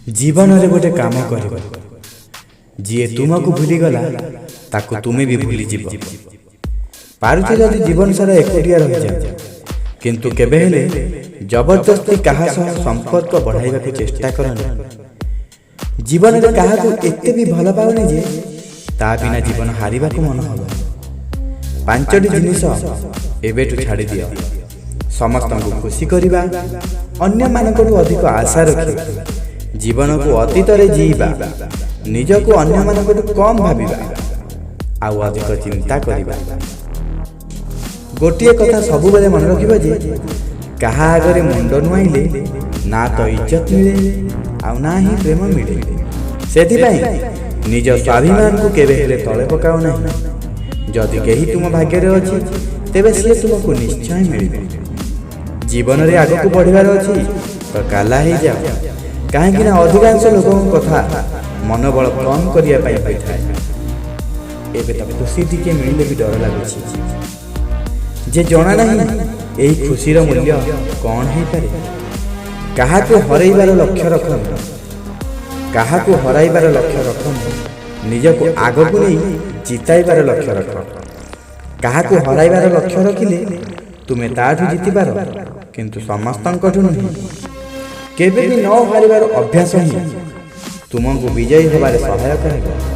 जीवन रे गोटे काम कर जी तुमको भूलीगला ताको तुम्हें भी भूली जीव पारुछ जदि जीवन सारा एकुटिया रही जा किंतु केबे हेले जबरदस्ती कहा सह संपर्क बढ़ाइबा को चेष्टा करना। जीवन रे कहा को एते भी भल पावनी जे ता बिना जीवन हारिबा को मन हबो। पांचटी जिनिस एबेटु छाड़ी दियो। समस्त को खुशी करिबा, अन्य मानकटु अधिक आशा रखि जीवन को अतीत रे जीवा, निज को अन्य मानकटु कम भाबिबा आउ अधिक चिंता करिबा। गोटिए कथा सबु बेले मन रखिबा जे कहा आगरे मुंड नुआइले ना तो इज्जत मिले आउ ना ही प्रेम मिले। सेथि पई निज स्वाभिमान को केबे हेले तळे पकाओ नाही। जदि केही तुम भाग्य रे अछि तेबे से तुमको निश्चय मिलिबे। जीवन रे आगो को बढ़िबार अछि तो काला हे जाओ, काहेकि ना अधिकांश लोकों कथा मनोबल कम करिया पाई होइथाय। एबे त खुशी टिके मिलिले भी डर लागुछि जे जणा नाही एही खुशीर मूल्य कौन है पारे। कहा को हरैबार लक्ष्य रखन, कहा को हरैबार लक्ष्य रखन, निज को आगो को नहीं जिताइबार लक्ष्य रख। कहा को हरैबार लक्ष्य रखिले तुमे ताठु जितिबार किंतु समस्तंकठु नहीं। केबे भी न हारिबार अभ्यास ही तुमको विजयी होबारे सहायक है।